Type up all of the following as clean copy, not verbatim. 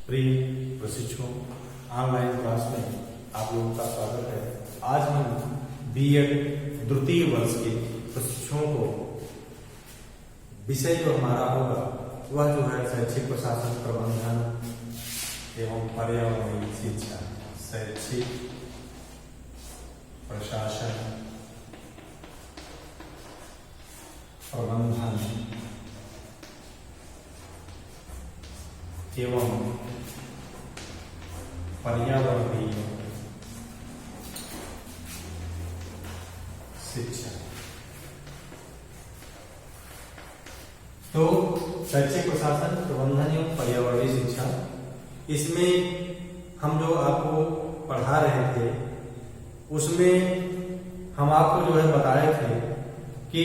प्रिय प्रशिक्षुओं, online class में आप लोगों का स्वागत है। आज हम बीएड द्वितीय वर्ष के प्रशिक्षुओं को विषय जो हमारा होगा वह जो है शैक्षिक प्रशासन प्रबंधन एवं पर्यावरणीय शिक्षा। शैक्षिक प्रशासन प्रबंधन एवं पर्यावरणीय शिक्षा। तो शैक्षिक प्रशासन प्रबंधन एवं पर्यावरणीय शिक्षा, इसमें हम जो आपको पढ़ा रहे थे उसमें हम आपको जो है बताए थे कि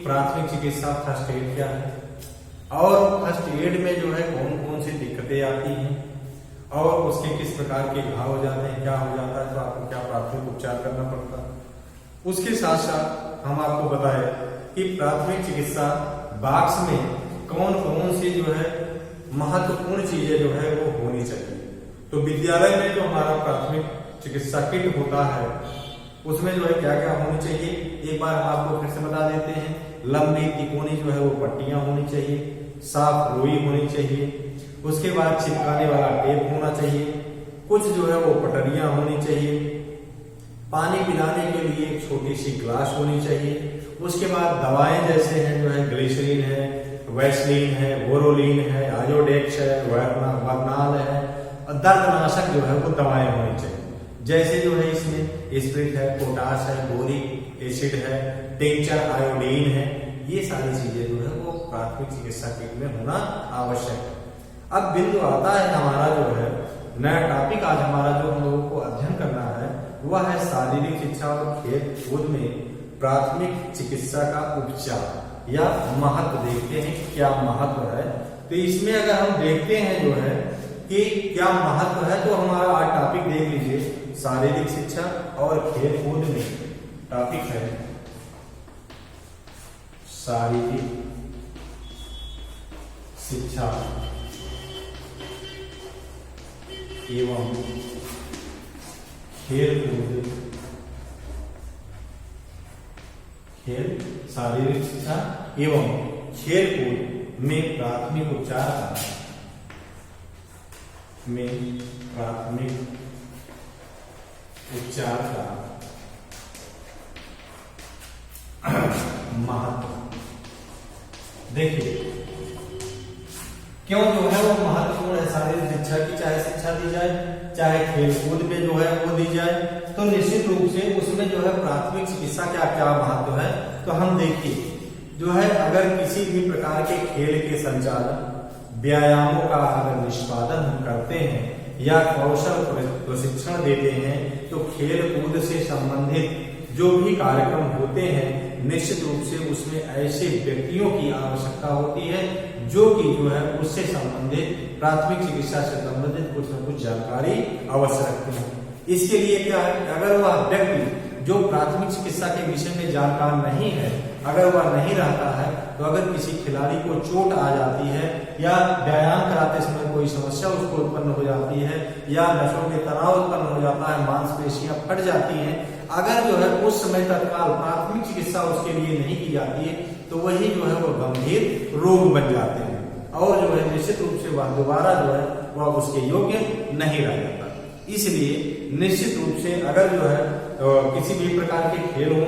प्राथमिक चिकित्सा फर्स्ट एड क्या है और फर्स्ट एड में जो है कौन कौन सी दिक्कतें आती हैं और उसके किस प्रकार के घाव हो जाते हैं, क्या हो जाता है, तो आपको क्या प्राथमिक उपचार करना पड़ता है। उसके साथ साथ हम आपको बताए कि प्राथमिक चिकित्सा बॉक्स में कौन कौन सी जो है महत्वपूर्ण चीजें जो है वो होनी चाहिए। तो विद्यालय में जो हमारा प्राथमिक चिकित्सा किट होता है उसमें जो है क्या क्या होनी चाहिए, एक बार हम आपको फिर से बता देते हैं। लंबी तिकोनी जो है वो पट्टियां होनी चाहिए, साफ रुई होनी चाहिए, उसके बाद चिपकाने वाला टेप होना चाहिए, कुछ जो है वो पटरियां होनी चाहिए, पानी पिलाने के लिए एक छोटी सी ग्लास होनी चाहिए, उसके बाद दवाएं जैसे हैं जो है ग्लिसरीन है, वैसलीन है, बोरोलीन है, आयोडेक्स है, वर्नाल है और दर्दनाशक जो है वो दवाएं होनी चाहिए। जैसे जो है इसमें स्प्रिट है, पोटाश है, बोरिक एसिड है, टिंचर आयोडीन है, ये सारी चीजें जो है वो प्राथमिक चिकित्सा किट में होना आवश्यक है। अब बिंदु आता है हमारा जो है नया टॉपिक, आज हमारा जो हम लोगों को अध्ययन करना है वह है शारीरिक शिक्षा और खेल कूद में प्राथमिक चिकित्सा का उपचार या महत्व। देखते हैं क्या महत्व है। तो इसमें अगर हम देखते हैं जो है कि क्या महत्व है, तो हमारा आज टॉपिक देख लीजिए, शारीरिक शिक्षा और खेल कूद में टॉपिक है शारीरिक शिक्षा एवं खेल कूद। शारीरिक शिक्षा एवं खेल कूद में प्राथमिक उपचार का महत्व। देखिए क्यों जो है वो महत्वपूर्ण है शारीरिक शिक्षा की, चाहे शिक्षा दी जाए चाहे खेल कूद में जो है वो दी जाए, तो निश्चित रूप से उसमें जो है प्राथमिक चिकित्सा क्या क्या महत्व है। तो हम देखिए जो है अगर किसी भी प्रकार के खेल के संचालन, व्यायामों का अगर निष्पादन हम करते हैं या कौशल प्रशिक्षण देते हैं, तो खेल कूद से संबंधित जो भी कार्यक्रम होते हैं निश्चित रूप से उसमें ऐसे व्यक्तियों की आवश्यकता होती है जो कि जो है उससे संबंधित प्राथमिक चिकित्सा से संबंधित कुछ न कुछ जानकारी अवश्य रखते हैं। इसके लिए क्या है, अगर वह व्यक्ति जो प्राथमिक चिकित्सा के विषय में जानकार नहीं है, अगर वह नहीं रहता है, तो अगर किसी खिलाड़ी को चोट आ जाती है या व्यायाम कराते समय कोई समस्या उसको उत्पन्न हो जाती है या नसों में तनाव उत्पन्न हो जाता है, मांसपेशियां फट जाती हैं, अगर जो है उस समय तत्काल प्राथमिक चिकित्सा उसके लिए नहीं की जाती है, तो वही जो है वो गंभीर रोग बन जाते हैं और जो है निश्चित रूप से वह दोबारा जो है वह उसके योग्य नहीं रह जाता। इसलिए निश्चित रूप से अगर जो है किसी भी प्रकार के खेल हो,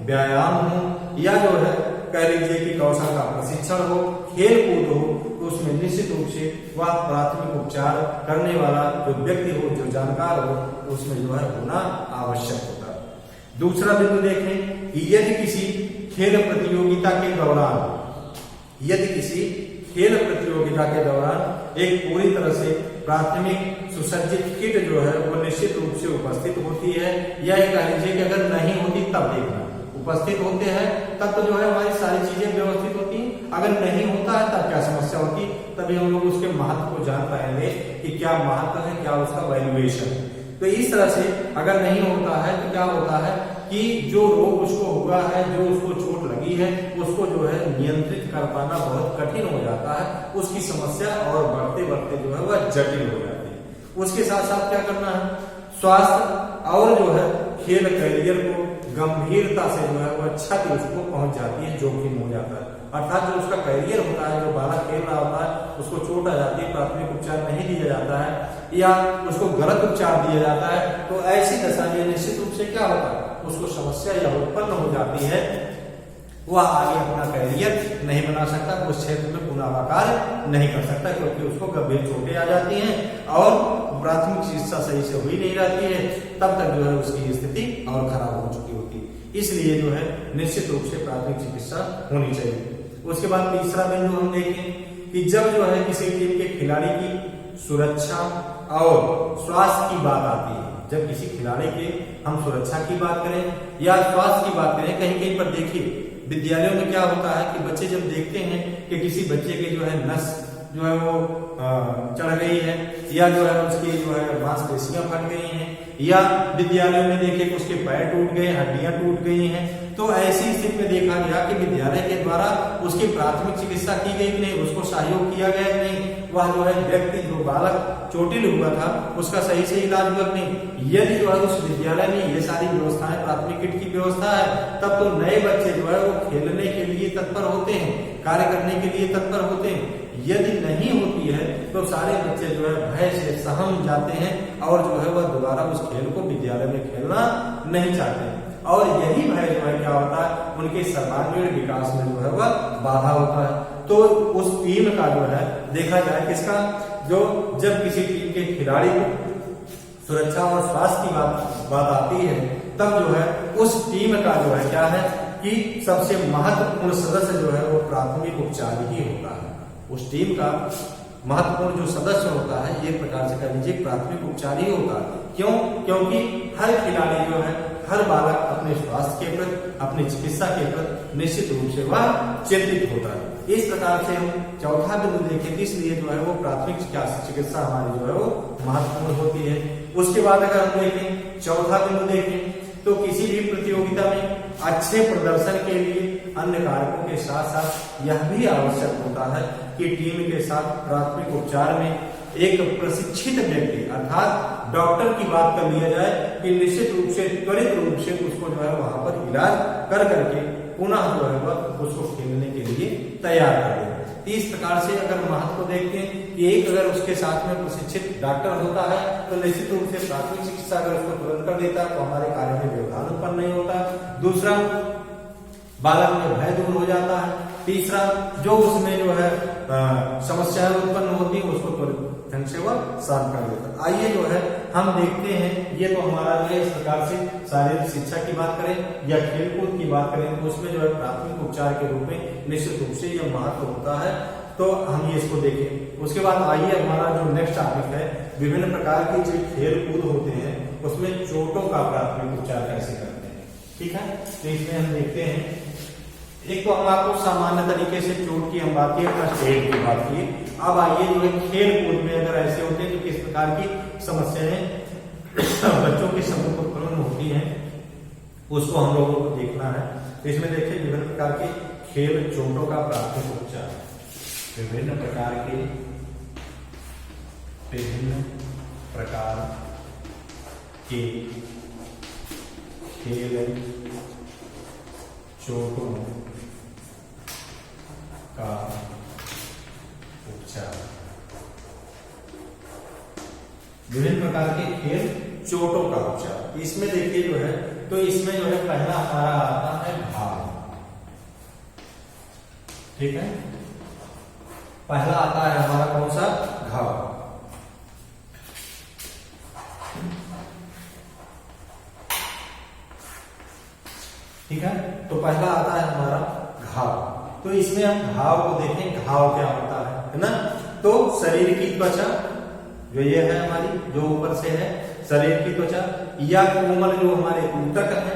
व्यायाम हो या जो है कह लीजिए कि कौशल का प्रशिक्षण हो, खेल कूद हो, तो उसमें निश्चित रूप से वह प्राथमिक उपचार करने वाला जो व्यक्ति हो, जो जानकार हो, उसमें जो है होना आवश्यक होता है। दूसरा बिंदु देखें कि यदि किसी खेल प्रतियोगिता के दौरान एक पूरी तरह से प्राथमिक सुसज्जित किट जो है वो निश्चित रूप से उपस्थित होती है, या ये कह लीजिए कि अगर नहीं होती तब देखना, उपस्थित होते हैं तब तो जो है हमारी सारी चीजें व्यवस्थित होती हैं, अगर नहीं होता है तब क्या समस्या होती, तभी हम लोग उसके महत्व को जान पाएंगे कि क्या महत्व है, क्या उसका वैल्यूएशन है। तो इस तरह से अगर नहीं होता है तो क्या होता है कि जो रोग उसको हुआ है, जो उसको चोट लगी है, वो उसको जो है नियंत्रित कर पाना बहुत कठिन हो जाता है, उसकी समस्या और बढ़ते बढ़ते जो है वह जटिल हो जाती है। उसके साथ साथ क्या करना है, स्वास्थ्य और जो है खेल करियर को गंभीरता से जो है वह क्षति उसको पहुंच जाती है, जोखिम हो जाता है। अर्थात जो उसका करियर होता है, जो बालक खेल रहा होता है, उसको चोट आ जाती है, प्राथमिक उपचार नहीं दिया जाता है या उसको गलत उपचार दिया जाता है, तो ऐसी दशा में निश्चित रूप से क्या होता है, उसको समस्या यह उत्पन्न हो जाती है, वह आगे अपना करियर नहीं बना सकता, उस क्षेत्र में पुनरावकाश नहीं कर सकता, क्योंकि उसको गंभीर चोटें आ जाती हैं और प्राथमिक चिकित्सा सही से हुई नहीं रहती है, तब तक जो है उसकी स्थिति और खराब हो चुकी होती है। इसलिए जो है निश्चित रूप से प्राथमिक चिकित्सा होनी चाहिए। उसके बाद तीसरा बिंदु हम देखें कि जब जो है किसी टीम के खिलाड़ी की सुरक्षा और स्वास्थ्य की बात आती है, जब किसी खिलाड़ी के हम सुरक्षा की बात करें या स्वास्थ्य की बात करें, कहीं कहीं पर देखिए विद्यालयों में क्या होता है कि बच्चे जब देखते हैं कि किसी बच्चे के जो है नस जो है वो चढ़ गई है या जो है उसकी जो है मांसपेशियां फट गई हैं या विद्यालयों में देखे कि उसके पैर टूट गए, हड्डियां टूट गई हैं, तो ऐसी स्थिति में देखा गया कि विद्यालय के द्वारा उसकी प्राथमिक चिकित्सा की गई कि नहीं, उसको सहयोग किया गया कि नहीं, वह जो है व्यक्ति जो बालक चोटिल हुआ था उसका सही से इलाज हुआ नहीं। यदि जो है उस विद्यालय में ये सारी व्यवस्थाएं, प्राथमिक किट की व्यवस्था है, तब तो नए बच्चे जो है वो खेलने के लिए तत्पर होते हैं, कार्य करने के लिए तत्पर होते हैं। यदि नहीं होती है तो सारे बच्चे जो है भय से सहम जाते हैं और जो है वह दोबारा उस खेल को विद्यालय में खेलना नहीं चाहते हैं, और यही भय जो है क्या होता है, उनके सर्वांगीण विकास में जो है वह बाधा होता है। तो उस टीम का जो है देखा जाए किसका, जो जब किसी टीम के खिलाड़ी को सुरक्षा और स्वास्थ्य की बात आती है, तब जो है उस टीम का जो है क्या है कि सबसे महत्वपूर्ण सदस्य जो है वो प्राथमिक उपचार ही होता है। उस टीम का महत्वपूर्ण जो सदस्य होता है, एक प्रकार से कह लीजिए प्राथमिक उपचार ही होता है। क्यों? क्योंकि हर खिलाड़ी जो है, हर बालक अपने स्वास्थ्य के प्रति, अपनी चिकित्सा के प्रति निश्चित रूप से वह चिंतित होता है। इस प्रकार से हम चौथा बिंदु देखें, इसलिए जो है वो प्राथमिक चिकित्सा हमारी जो है वो महत्वपूर्ण होती है। उसके बाद अगर हम देखें चौथा बिंदु देखें तो किसी भी प्रतियोगिता में अच्छे प्रदर्शन के लिए अन्य कारकों के साथ साथ यह भी आवश्यक होता है कि टीम के साथ प्राथमिक उपचार में एक प्रशिक्षित व्यक्ति अर्थात डॉक्टर की बात कर लिया जाए कि निश्चित रूप से त्वरित रूप से उसको जो है वहां पर इलाज कर करके पुनः जो है वह उसको खेलने के लिए तैयार कर दे। इस प्रकार से अगर महत्व देखते हैं कि एक अगर उसके साथ में प्रशिक्षित डॉक्टर होता है तो निश्चित रूप से प्राथमिक चिकित्सा अगर उसको तुरंत कर देता है तो हमारे कार्य में व्यवधान उत्पन्न नहीं होता। दूसरा, बालक में भय दूर हो जाता है। तीसरा, जो उसमें जो है समस्याएं उत्पन्न होती है उसको त्वरित ढंग से वह शांत कर देता है। आइए जो है हम देखते हैं, ये तो हमारा जो है इस प्रकार से शारीरिक शिक्षा की बात करें या खेलकूद की बात करें तो उसमें जो है प्राथमिक उपचार के रूप में निश्चित रूप से यह महत्व होता है, तो हम ये इसको देखें। उसके बाद आइए हमारा जो नेक्स्ट टॉपिक है, विभिन्न प्रकार की जो खेल कूद होते हैं उसमें चोटों का प्राथमिक उपचार कैसे करते हैं। ठीक है, तो इसमें हम देखते हैं, एक तो हम आपको सामान्य तरीके से चोट की हम बात की, फर्स्ट एड की बात की। अब आइए जो है खेल कूद में अगर ऐसे होते हैं तो किस प्रकार की समस्याएं बच्चों के सम्मुख उत्पन्न होती हैं उसको हम लोगों को देखना है। तो इसमें देखिए विभिन्न प्रकार के खेल चोटों का प्राथमिक उपचार, विभिन्न प्रकार के खेल चोटों का उपचार, विभिन्न प्रकार के खेल चोटों का उपचार। इसमें देखिए जो है तो इसमें जो है पहला हमारा आता है घाव। ठीक है, पहला आता है हमारा कौन सा, घाव। ठीक है, तो पहला आता है हमारा घाव। तो इसमें हम घाव को देखें, घाव क्या होता है ना। तो शरीर की त्वचा जो ये है हमारी, जो ऊपर से है शरीर की त्वचा या कोमल जो हमारे ऊतक है,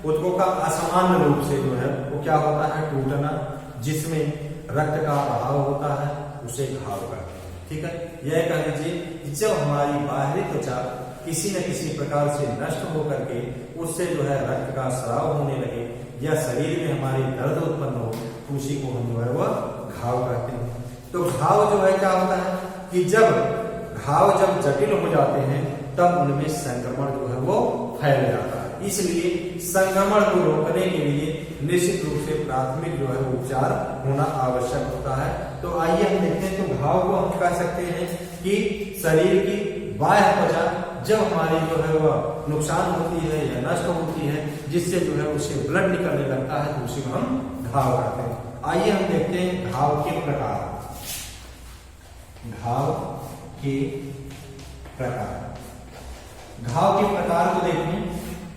ऊतकों का असामान्य रूप से जो है वो क्या होता है, टूटना, जिसमें रक्त का बहाव होता है, उसे घाव कहते हैं। ठीक है, यह कह लीजिए जब हमारी बाहरी त्वचा किसी न किसी प्रकार से नष्ट होकर के उससे जो है रक्त का स्राव होने लगे या शरीर में हमारे दर्द उत्पन्न हो तो उसी को हम जो है वह घाव कहते हैं। तो घाव जो है क्या होता है कि जब घाव जब जटिल हो जाते हैं तब उनमें संक्रमण जो है वो फैल जाता है। इसलिए संक्रमण को रोकने के लिए निश्चित रूप से प्राथमिक जो है उपचार होना आवश्यक होता है। तो आइए हम देखते हैं। तो घाव को हम कह सकते हैं कि शरीर की बाह्य त्वचा जब हमारी जो है वह नुकसान होती है या नष्ट होती है, जिससे जो है उससे ब्लड निकलने लगता है, तो उसी को हम घाव कहते हैं। आइए हम देखते हैं घाव के प्रकार। घाव के प्रकार, घाव के प्रकार को देखें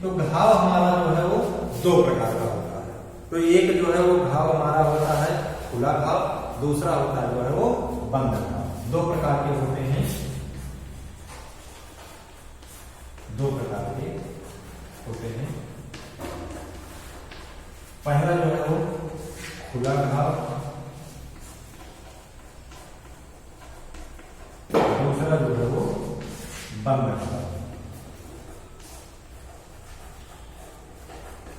तो घाव हमारा जो है वो दो प्रकार का होता है। तो एक जो है वो घाव हमारा होता है खुला घाव, दूसरा होता है जो है वो बंद घाव। दो प्रकार के होते हैं, दो प्रकार के होते हैं। पहला जो है वो खुला घाव, दूसरा जो है वो बंद घाव।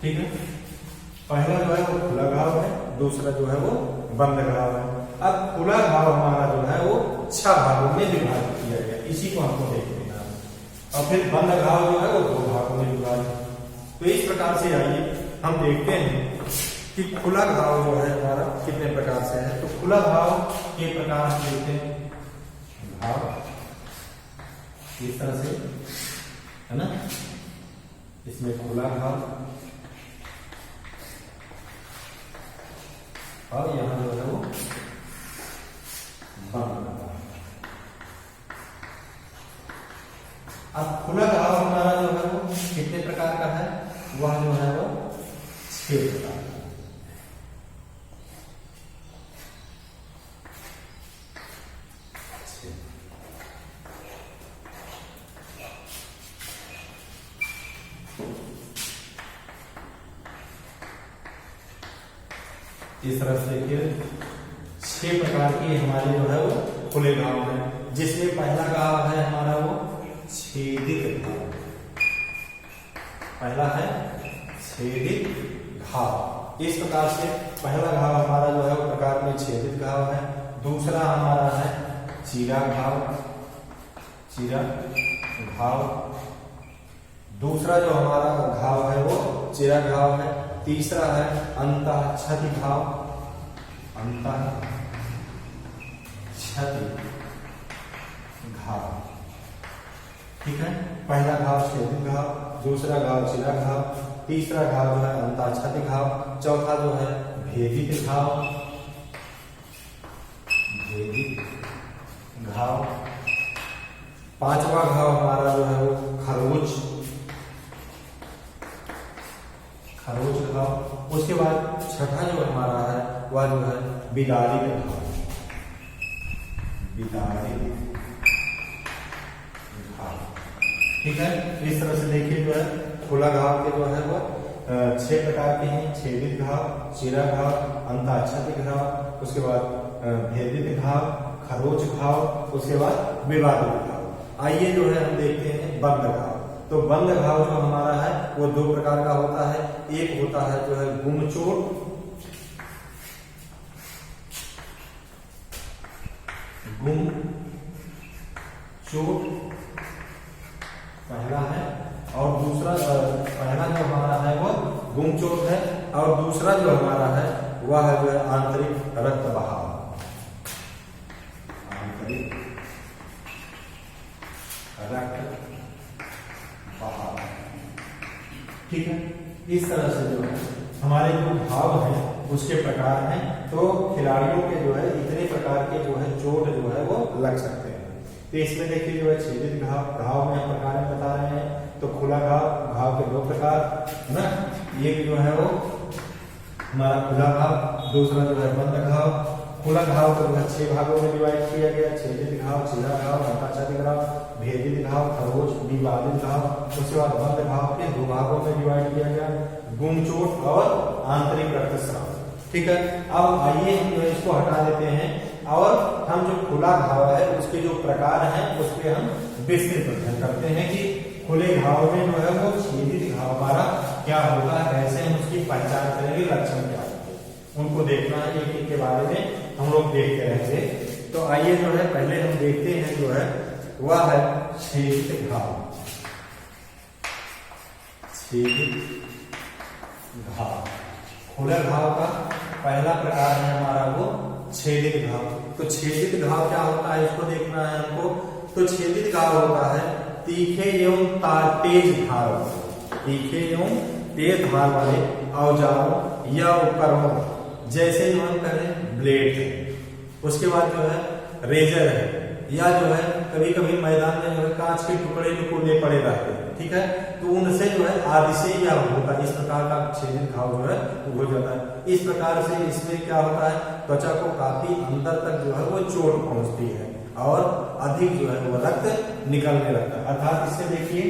ठीक है, पहला जो है वो खुला घाव है, दूसरा जो है वो बंद घाव है। अब खुला घाव हमारा जो है वो 6 भागों में विभाजित किया गया, इसी को हमको देख लेना है। और फिर बंद घाव जो है वो 2 भागों में विभाजित। तो इस प्रकार से आइए हम देखते हैं कि खुला घाव जो है हमारा कितने प्रकार से है। तो खुला घाव के प्रकार हम देखते हैं, घाव इस तरह से है ना, इसमें खुला घाव और यहां जो है वो बंद घाव। अब खुला घाव हमारा जो है वो कितने प्रकार का है, वह जो है वो 6 प्रकार का। इस तरह से देखिए 6 प्रकार की हमारे जो है वो खुले घाव है, जिसमें पहला घाव है हमारा वो छेदित घाव। पहला है छेदित घाव। इस प्रकार से पहला घाव हमारा जो है वो प्रकार में छेदित घाव है। दूसरा हमारा है चीरा घाव, चीरा घाव। दूसरा जो हमारा घाव है वो चीरा घाव है। तीसरा है अंतः क्षति घाव, अंतः क्षति घाव। ठीक है, पहला घाव छेदित घाव, दूसरा घाव चीरा घाव, तीसरा घाव जो है अंतः क्षति घाव, चौथा जो है भेदित घाव, भेदित घाव। पांचवा घाव हमारा जो है वो खरोच, खरोच घाव। उसके बाद छठा जो हमारा है वह जो है बिदारित घाव, बिदारित घाव। ठीक है, इस तरह से देखिए जो है खुला घाव के जो है वो 6 प्रकार के हैं, छेदित घाव, चीरा घाव, अंतः क्षति घाव, उसके बाद भेदित घाव, खरोच घाव, उसके बाद विवादित घाव। आइए जो है हम देखते हैं बंद घाव। तो बंद घाव जो हमारा है वो 2 प्रकार का होता है। एक होता है जो है गुमचोट, गुमचोट पहला है, और दूसरा पहला जो हमारा है वो गुमचोट है, और दूसरा जो हमारा है वह है जो है आंतरिक रक्त बहाव, आंतरिक रक्त बहाव। ठीक है, इस तरह से जो है हमारे जो घाव हैं उसके प्रकार हैं। तो खिलाड़ियों के जो है इतने प्रकार के जो है चोट जो है वो लग सकते हैं। तो इसमें देखिए जो है छेदित घाव, घाव में हम प्रकार बता रहे हैं। तो खुला घाव, घाव के 2 प्रकार है ना, एक जो है वो हमारा खुला घाव, दूसरा जो है बंद घाव। खुला घाव को जो है 6 भागों में डिवाइड किया गया, छेदित घाव, चीरा घाव, अंतः क्षति घाव, भेदित घाव, खरोच, विवादित घाव। उसके बाद बंद घाव के 2 भागों में डिवाइड किया गया, गुमचोट और आंतरिक रक्तस्राव। ठीक है, अब आइए हम जो इसको हटा देते हैं और हम जो खुला घाव है उसके जो प्रकार हैं उस पर हम विस्तृत अध्ययन करते हैं कि खुले घाव में जो है वो छेदित घाव हमारा क्या होगा, ऐसे हम उसकी पहचान करेंगे, लक्षण क्या होंगे उनको देखना है, एक एक के बारे में हम लोग देखते रहेंगे। तो आइए जो है पहले हम देखते हैं जो है वह है छेदित घाव। छेदित घाव, खुले घाव का पहला प्रकार है हमारा वो छेदित घाव। तो छेदित घाव क्या होता है इसको देखना है हमको। तो छेदित घाव होता है तीखे एवं तेज धार, तीखे एवं तेज धार वाले औजारों या उपकरणों, जैसे जो हम करें ब्लेड है, उसके बाद जो है रेजर है, या जो है कभी कभी मैदान में जो है कांच के टुकड़े नुकीले पड़े रहते हैं, ठीक है, तो उनसे जो है आदि से या होता है इस प्रकार का छेदित घाव जो है हो जाता है। इस प्रकार से इसमें क्या होता है, त्वचा को काफी अंदर तक जो है वो चोट पहुंचती है और अधिक जो है वो रक्त निकलने लगता है। अर्थात इससे देखिए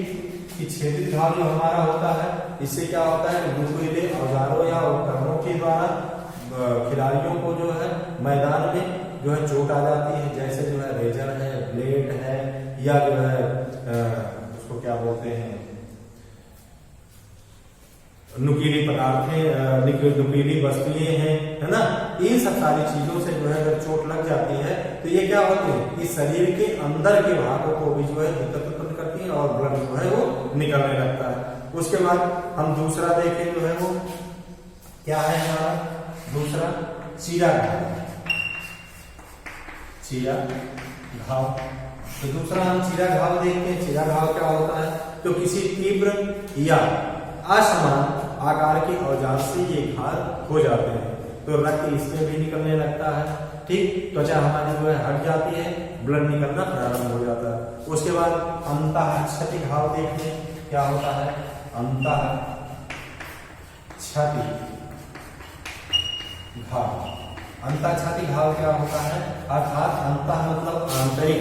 कि छेदित घाव जो हमारा होता है, इससे क्या होता है, नुकीले औजारों या उपकरणों के द्वारा खिलाड़ियों को जो है मैदान में जो है चोट आ जाती है, जैसे जो है रेजर है, ब्लेड है, या जो है उसको क्या बोलते हैं, नुकीली पदार्थें, नुकीली वस्तुएं हैं, है ना, इन सब सारी चीजों से जो है अगर चोट लग जाती है तो ये क्या होती है, इस शरीर के अंदर के भागों को भी जो है दिक्कत उत्पन्न करती है और ब्लड जो है वो निकलने लगता है। उसके बाद हम दूसरा देखें जो है वो क्या है हमारा दूसरा चीरा घाव। चीरा घाव, तो दूसरा हम चीरा घाव देखते हैं। चीरा घाव क्या होता है, तो किसी तीव्र या असमान आकार के औजार से ये घाव हो जाते हैं, तो रक्त इसमें भी निकलने लगता है, ठीक, त्वचा हमारी जो है हट जाती है, ब्लड निकलना प्रारंभ हो जाता है। उसके बाद अंतः क्षति घाव देखते हैं, क्या होता है अंतः क्षति घाव। अंतः क्षति घाव क्या होता है, अर्थात अंतः मतलब आंतरिक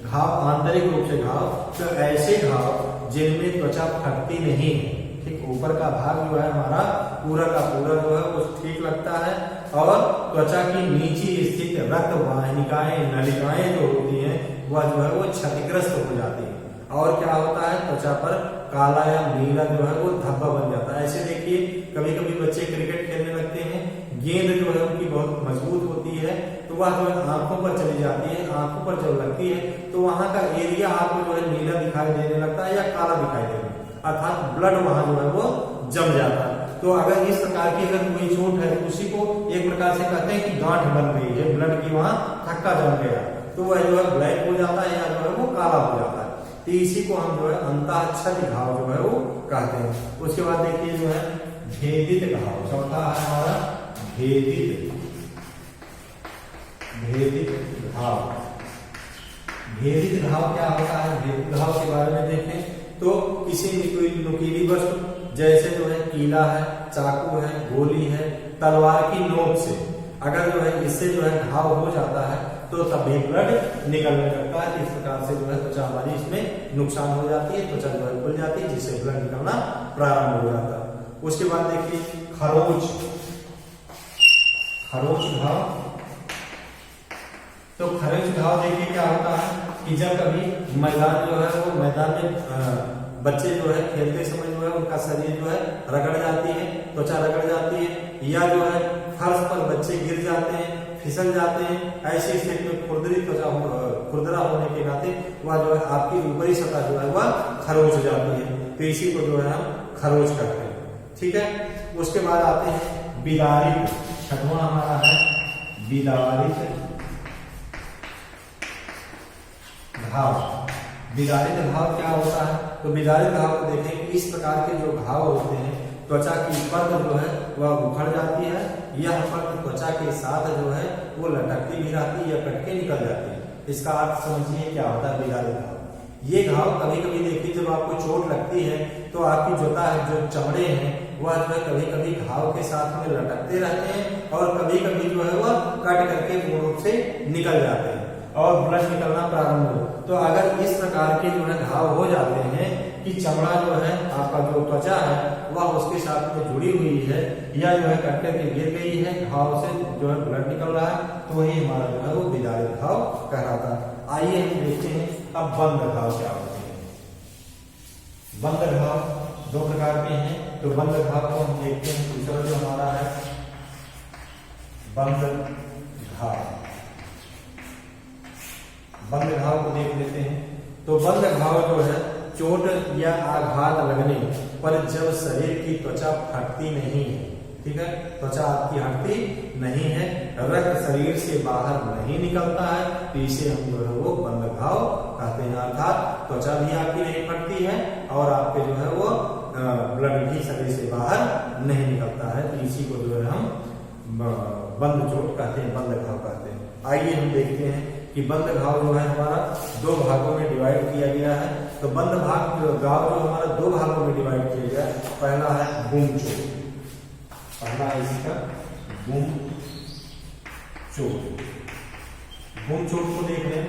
घाव, आंतरिक रूप से घाव, तो ऐसे घाव जिनमें त्वचा फटती नहीं है, ठीक, ऊपर का भाग जो है हमारा पूरा का पूरा जो है वो ठीक लगता है और त्वचा की नीचे स्थित रक्त वाहिनिकाएं, नलिकाएं जो होती हैं वह जो है वो क्षतिग्रस्त हो जाती है और क्या होता है, त्वचा पर काला या नीला जो है वो धब्बा बन जाता है। ऐसे देखिए कभी कभी बच्चे क्रिकेट खेलने लगते हैं, गेंद जो है उनकी बहुत मजबूत होती है, तो वह जो है आंखों पर चली जाती है, आंखों पर जब लगती है तो वहां का एरिया आपको जो है नीला दिखाई देने लगता है या काला दिखाई देने, अर्थात ब्लड वहां जो है वो जम जाता है। तो अगर इस प्रकार की अगर कोई चोट है तो उसी को एक प्रकार से कहते हैं कि गांठ बन गई है, ब्लड की वहां थक्का जम गया, तो वह जो है ब्लैक हो जाता है या जो है वो काला हो जाता है, तो इसी को हम जो है अंतः क्षति घाव जो है वो कहते हैं। उसके बाद देखिए जो है भेदित घाव, चौथा है हमारा भेदित घाव। भेदित घाव क्या होता है, भेदित घाव के बारे में देखें तो किसी नुकीली वस्तु जैसे जो है कीला है, चाकू है, गोली है, तलवार की नोक से अगर जो है इससे जो है घाव हो जाता है तो तभी ब्लड निकलने लगता है। इस प्रकार से जो है त्वचा हमारी इसमें नुकसान हो जाती है, त्वचा जो है खुल जाती है जिससे ब्लड निकलना प्रारंभ हो जाता है। उसके बाद देखिए खरोच, खरोच घाव। तो खरोच घाव देखिए क्या होता है कि जब कभी मैदान जो है वो मैदान में बच्चे जो है खेलते समय जो है उनका शरीर जो है रगड़ जाती है, त्वचा रगड़ जाती है, या जो है फर्श पर बच्चे गिर जाते हैं, फिसल जाते हैं, ऐसी स्थिति में खुरदरी त्वचा खुरदरा होने के नाते वह जो है आपकी ऊपरी सतह जो है वह खरोच जाती है, तो इसी को जो है हम खरोच कहते हैं, ठीक है। उसके बाद आते हैं बिदारित, छठवां हमारा है बिदारित घाव। बिदारित घाव क्या होता है, तो बिदारित घाव को देखें कि इस प्रकार के जो घाव होते हैं त्वचा की परत जो है वह उखड़ जाती है, यह परत त्वचा के साथ जो है वो लटकती भी रहती है या कटके निकल जाती है। इसका अर्थ समझिए क्या होता है बिदारित घाव। ये घाव कभी कभी देखिए जब आपको चोट लगती है तो आपकी जो चमड़े हैं वह जो है कभी कभी घाव के साथ में लटकते रहते हैं और कभी कभी जो है वह कट करके पूर्ण रूप से निकल जाते हैं और ब्लड निकलना प्रारंभ हो। तो अगर इस प्रकार के जो है घाव हो जाते हैं कि चमड़ा जो है आपका जो त्वचा है वह उसके साथ में जुड़ी हुई है या जो है कट करके गिर गई है, घाव से जो है ब्लड निकल रहा है, तो वही हमारा जो है वो बिदारित घाव कहलाता है। आइए हम देखते हैं अब बंद घाव क्या होते हैं। बंद घाव दो प्रकार के हैं। तो बंद घाव को हम देखते हैं। दूसरा जो हमारा है बंद घाव, बंद घाव को देख लेते हैं। तो बंद घाव जो है चोट या आघात लगने पर जब शरीर की त्वचा फटती नहीं है, ठीक है, त्वचा आपकी हटती नहीं है, रक्त शरीर से बाहर नहीं निकलता है, तो इसे हम जो है वो बंद घाव कहते हैं। अर्थात त्वचा भी आपकी नहीं फटती है और आपके जो है वो ब्लड भी शरीर से बाहर नहीं निकलता है, तो इसी को जो है हम बंद चोट कहते हैं, बंद घाव कहते हैं। आइए हम देखते हैं कि बंद घाव जो है हमारा दो भागों में डिवाइड किया गया है। तो बंद घाव जो हमारा दो भागों में डिवाइड किया गया है। पहला है गुम चोट, पहला है इसका गुम चोट। गुम चोट को देख लें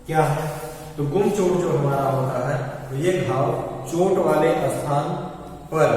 क्या है। तो गुम चोट जो हमारा होता है तो ये घाव चोट वाले स्थान पर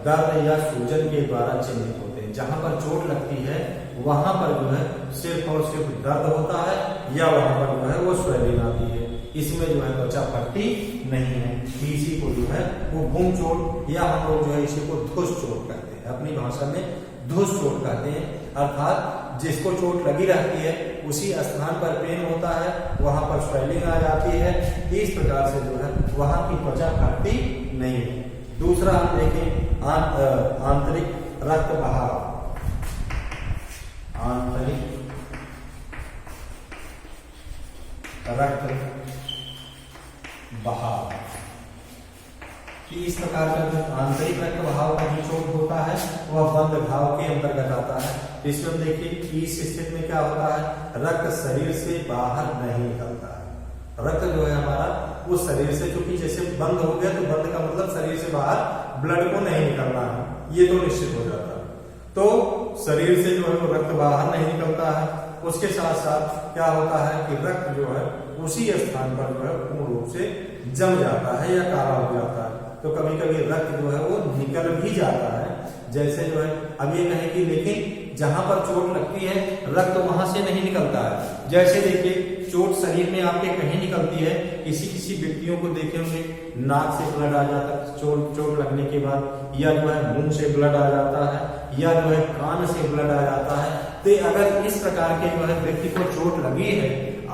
दर्द या सूजन के द्वारा चिन्हित होते हैं। जहां पर चोट लगती है वहां पर जो है सिर्फ और सिर्फ दर्द होता है या वहां पर जो है वो स्वेलिंग आती है, इसमें जो है त्वचा फटती नहीं है। इसी को जो है वो गुम चोट या हम लोग जो है इसी को धुस चोट कहते हैं, अपनी भाषा में धुस चोट कहते हैं। अर्थात जिसको चोट लगी रहती है उसी स्थान पर पेन होता है, वहां पर स्वेलिंग आ जाती है, इस प्रकार से जो है वहां की त्वचा फटती नहीं है। दूसरा हम देखें आंतरिक रक्त बहाव, आंतरिक रक्त बहाव। इस प्रकार का जो आंतरिक रक्त बहाव का जो चोट होता है वह बंद घाव के अंतर्गत आता है। इसमें हम देखिए इस स्थिति में क्या होता है, रक्त शरीर से बाहर नहीं निकलता है। रक्त जो है हमारा उस शरीर से, चूंकि जैसे बंद हो गया तो बंद का मतलब शरीर से बाहर ब्लड को नहीं निकलना है, ये तो निश्चित हो जाता है। तो शरीर से जो है वो रक्त बाहर नहीं निकलता है। उसके साथ साथ क्या होता है कि रक्त जो है उसी स्थान पर जो है पूर्ण रूप से जम जाता है या काला हो जाता है। तो कभी कभी रक्त जो है वो निकल भी जाता है। जैसे जो है अब ये कहें कि लेकिन जहां पर चोट लगती है रक्त वहां से नहीं निकलता है। जैसे देखिए चोट शरीर में आपके कहीं निकलती है, किसी व्यक्तियों को देखे होंगे नाक से ब्लड आ जाता है चोट लगने के बाद, या जो है मुंह से ब्लड आ जाता है, या जो है कान से ब्लड आ जाता है। तो अगर इस प्रकार के जो है व्यक्ति को चोट लगी है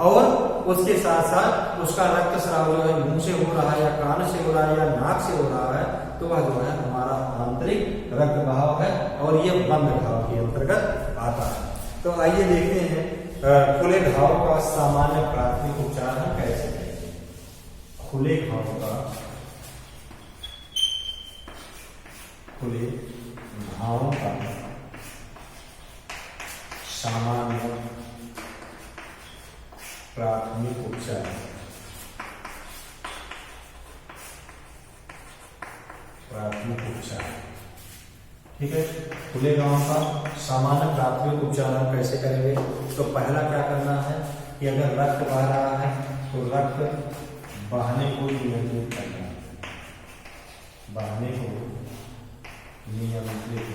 और उसके साथ साथ उसका रक्त स्राव जो है मुंह से हो रहा है या कान से हो रहा है या नाक से हो रहा है, तो वह जो है हमारा आंतरिक रक्त बहाव है और ये बंद घाव के अंतर्गत आता है। तो आइए देखते हैं खुले घाव का सामान्य प्राथमिक उपचार हम कैसे करेंगे। खुले घाव का सामान्य प्राथमिक उपचार, ठीक है। खुले घाव का सामान्य प्राथमिक उपचार हम कैसे करेंगे। तो पहला क्या करना है कि अगर रक्त बह रहा है तो रक्त बहने को नियंत्रित करना है, बहने को नियंत्रित।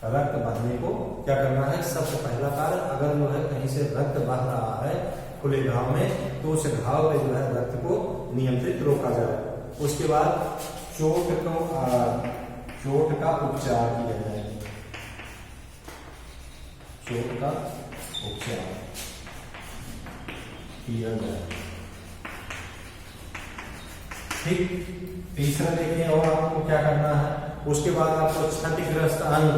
रक्त बहने को क्या करना है, सबसे पहला कार्य अगर जो है कहीं से रक्त बह रहा है खुले घाव में तो उस घाव में जो है रक्त को नियंत्रित रोका जाए। उसके बाद चोट का उपचार किया जाए, चोट का उपचार किया जाए, ठीक। तीसरा देखिए और आपको क्या करना है, उसके बाद आपको क्षतिग्रस्त अंग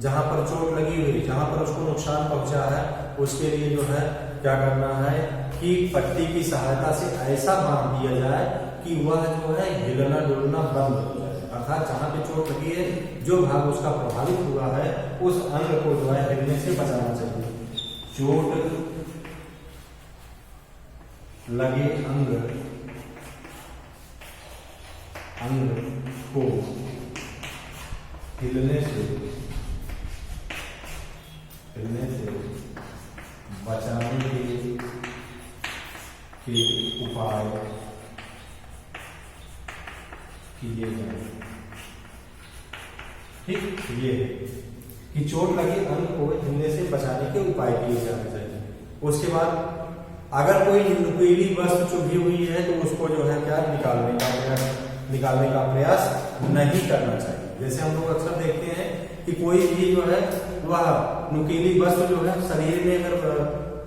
जहां पर चोट लगी हुई, जहां पर उसको नुकसान पहुंचा है, उसके लिए जो है क्या करना है कि पट्टी की सहायता से ऐसा बांध दिया जाए कि वह जो है हिलना डुलना बंद हो जाए। अर्थात जहां पे चोट लगी है, जो भाग उसका प्रभावित हुआ है, उस अंग को जो है हिलने से बचाना चाहिए। चोट लगे अंग को हिलने से बचाने के उपाय किए जाए, ठीक। ये है कि चोट लगे अंग को हिलने से बचाने के उपाय किए जाने चाहिए। उसके बाद अगर कोई नुकीली वस्तु चुभी हुई है तो उसको जो है क्या निकालने का प्रयास नहीं करना चाहिए। जैसे हम लोग अक्सर देखते हैं कि कोई भी जो है वह नुकीली वस्तु जो है शरीर में अगर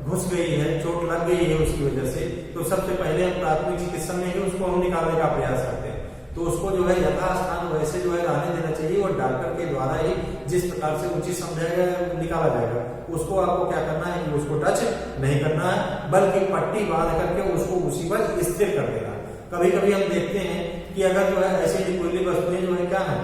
घुस गई है, चोट लग गई है उसकी वजह से, तो सबसे पहले हम प्राथमिक चिकित्सा में ही उसको हम निकालने का प्रयास करते हैं। तो उसको जो है यथास्थान वैसे जो है रहने देना चाहिए और डॉक्टर के द्वारा ही जिस प्रकार से उचित समझाएगा निकाला जाएगा, उसको आपको क्या करना है कि उसको टच नहीं करना है, बल्कि पट्टी बांध करके उसको उसी पर स्थिर कर देना। कभी कभी हम देखते हैं कि अगर जो है ऐसी नुकीली वस्तुएं जो है क्या है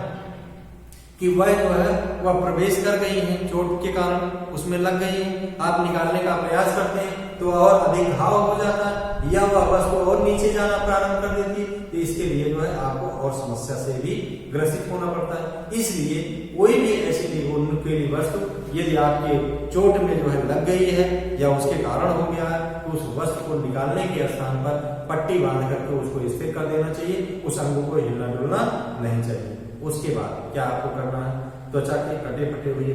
कि वह जो है वह प्रवेश कर गई है, चोट के कारण उसमें लग गई है, आप निकालने का प्रयास करते हैं तो और अधिक घाव हो जाता है या वह वस्तु और नीचे जाना प्रारंभ कर देती है, तो इसके लिए जो है आपको और समस्या से भी ग्रसित होना पड़ता है। इसलिए कोई भी ऐसी नुकीली वस्तु यदि आपके चोट में जो है लग गई है या उसके कारण हो गया है तो उस वस्तु को निकालने के स्थान पर पट्टी बांध करके उसको स्थिर कर देना चाहिए, उस अंगों को हिलना डुलना नहीं चाहिए। उसके बाद क्या आपको करना है, त्वचा के कटे फटे हुए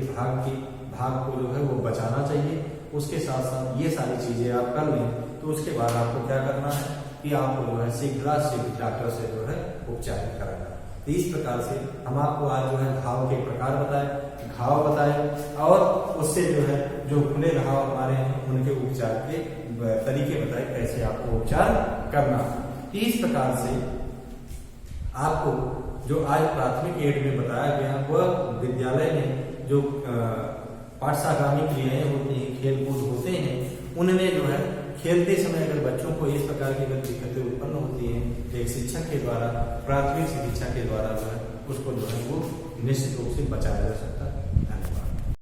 भाग को जो है वो बचाना चाहिए। उसके साथ साथ ये सारी चीजें आप कर लें तो उसके बाद आपको क्या करना है कि आपको जो है शीघ्र डॉक्टर से जो है उपचार कराना है। तो इस प्रकार से हम आपको आज जो है घाव के प्रकार बताए और उससे जो है जो खुले घाव हमारे हैं उनके उपचार के तरीके बताए, कैसे आपको उपचार करना। इस प्रकार से आपको जो आज प्राथमिक एड में बताया गया वह विद्यालय में जो पाठशागामी क्रियाएं होती हैं, खेल कूद होते हैं, उनमें जो है खेलते समय अगर बच्चों को इस प्रकार की अगर दिक्कतें उत्पन्न होती हैं तो एक शिक्षक के द्वारा, प्राथमिक शिक्षा के द्वारा जो है उसको जो है वो निश्चित रूप से बचाया जा सकता है।